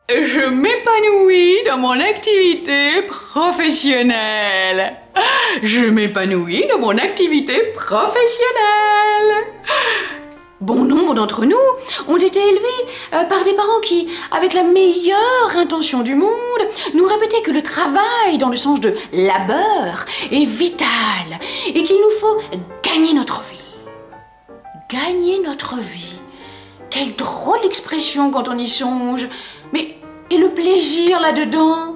Je m'épanouis dans mon activité professionnelle. Je m'épanouis dans mon activité professionnelle. Bon nombre d'entre nous ont été élevés par des parents qui, avec la meilleure intention du monde, nous répétaient que le travail, dans le sens de labeur, est vital et qu'il nous faut gagner notre vie. Gagner notre vie. Quelle drôle d'expression quand on y songe. Mais et le plaisir là-dedans?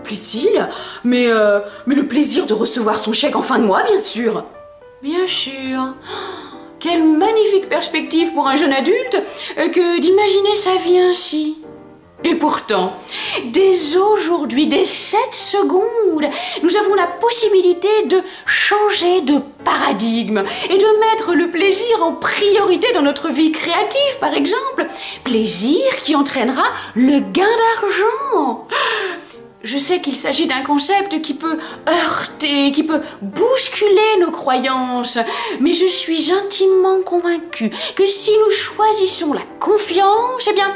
Plaît-il? Mais le plaisir de recevoir son chèque en fin de mois, bien sûr. Bien sûr. Quelle magnifique perspective pour un jeune adulte que d'imaginer sa vie ainsi. Et pourtant, dès aujourd'hui, dès cette seconde, nous avons la possibilité de changer de paradigme et de mettre le plaisir en priorité dans notre vie créative, par exemple. Plaisir qui entraînera le gain d'argent. Je sais qu'il s'agit d'un concept qui peut heurter, qui peut bousculer nos croyances, mais je suis intimement convaincue que si nous choisissons la confiance, eh bien,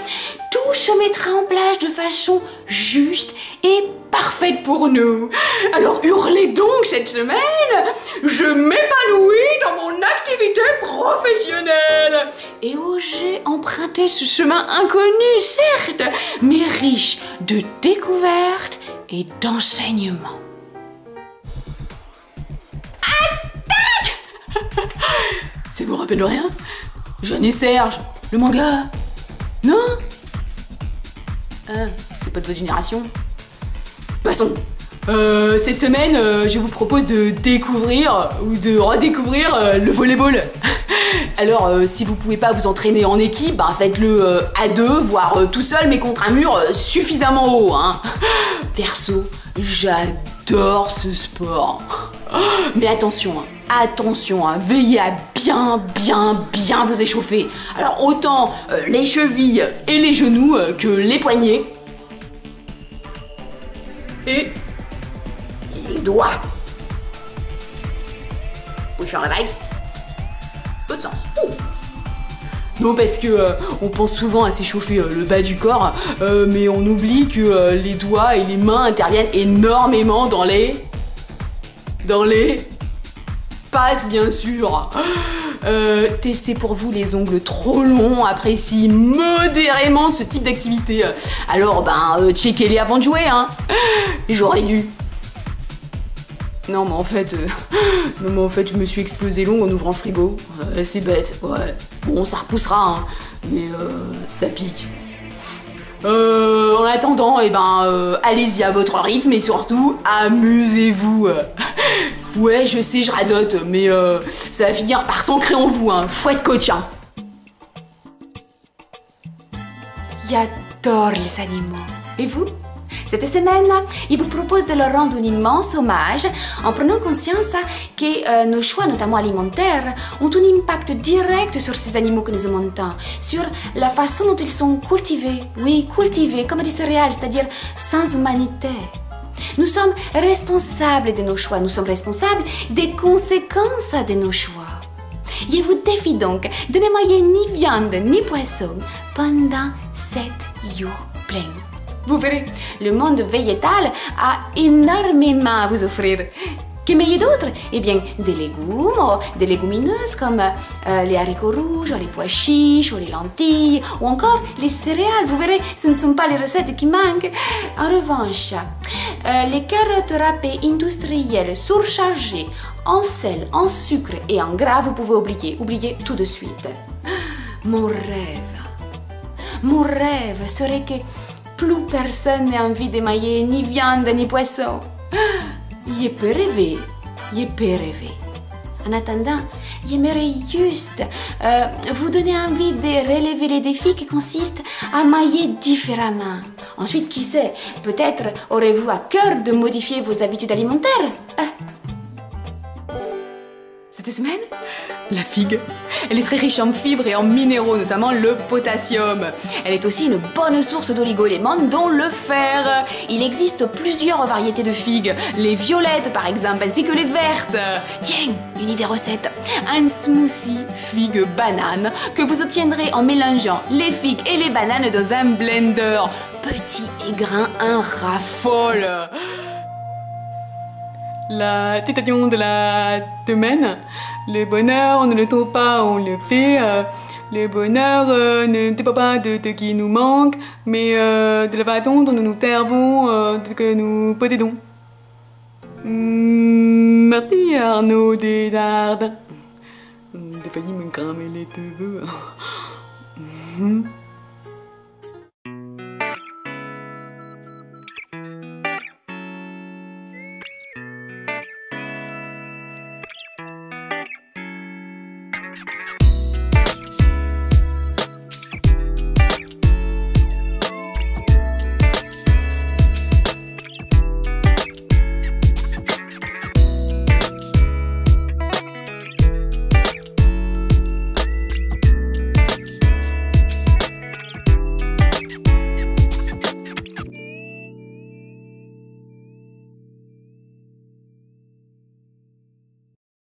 tout se mettra en place de façon juste et parfaite pour nous. Alors hurlez donc cette semaine, je m'épanouis dans mon activité professionnelle. Et osez emprunter ce chemin inconnu, certes, mais riche de découvertes et d'enseignements. Attaque! Ça vous rappelle rien? Jeanne et Serge, le manga? Non? C'est pas de votre génération? Passons. Cette semaine, je vous propose de découvrir ou de redécouvrir le volleyball. Alors, si vous pouvez pas vous entraîner en équipe, bah, faites-le à deux, voire tout seul, mais contre un mur suffisamment haut. Hein. Perso, j'adore ce sport. Mais attention, attention, veillez à bien vous échauffer. Alors, autant les chevilles et les genoux que les poignets. Et les doigts. Vous pouvez faire la vague. L'autre sens. Ouh. Non, parce que on pense souvent à s'échauffer le bas du corps, mais on oublie que les doigts et les mains interviennent énormément dans les passes, bien sûr. Testez pour vous les ongles trop longs, appréciez modérément ce type d'activité. Alors, checkez-les avant de jouer, hein. J'aurais dû. Non, mais en fait, je me suis explosé l'ongle en ouvrant le frigo. C'est bête, ouais. Bon, ça repoussera, hein, mais ça pique. En attendant, allez-y à votre rythme et surtout, amusez-vous. Ouais, je sais, je radote, mais ça va finir par s'ancrer en vous, hein. Faut être coach, hein. J'adore les animaux. Et vous? Cette semaine, il vous propose de leur rendre un immense hommage en prenant conscience que nos choix, notamment alimentaires, ont un impact direct sur ces animaux que nous aimons tant, sur la façon dont ils sont cultivés. Oui, cultivés, comme des céréales, c'est-à-dire sans humanité. Nous sommes responsables de nos choix, nous sommes responsables des conséquences de nos choix. Je vous défie donc de ne manger ni viande ni poisson pendant 7 jours pleins. Vous verrez, le monde végétal a énormément à vous offrir. Que meilleur d'autres? Eh bien, des légumes, des légumineuses comme les haricots rouges, les pois chiches, les lentilles, ou encore les céréales. Vous verrez, ce ne sont pas les recettes qui manquent. En revanche, les carottes râpées industrielles surchargées en sel, en sucre et en gras, vous pouvez oublier tout de suite. Mon rêve serait que plus personne n'ait envie de manger ni viande ni poisson. Je peux rêver. En attendant, j'aimerais juste vous donner envie de relever les défis qui consistent à mailler différemment. Ensuite, qui sait, peut-être aurez-vous à cœur de modifier vos habitudes alimentaires. Cette semaine, la figue. Elle est très riche en fibres et en minéraux, notamment le potassium. Elle est aussi une bonne source d'oligo-éléments, dont le fer. Il existe plusieurs variétés de figues, les violettes par exemple, ainsi que les vertes. Tiens, une idée recette. Un smoothie figue-banane que vous obtiendrez en mélangeant les figues et les bananes dans un blender. petit aigrin, un raffole. La citation de la semaine. Le bonheur, on ne le trouve pas, on le fait. Le bonheur ne dépend pas de ce qui nous manque, mais de la façon dont nous nous servons de ce que nous possédons. Merci Arnaud Desjardins. J'ai failli me cramer les cheveux.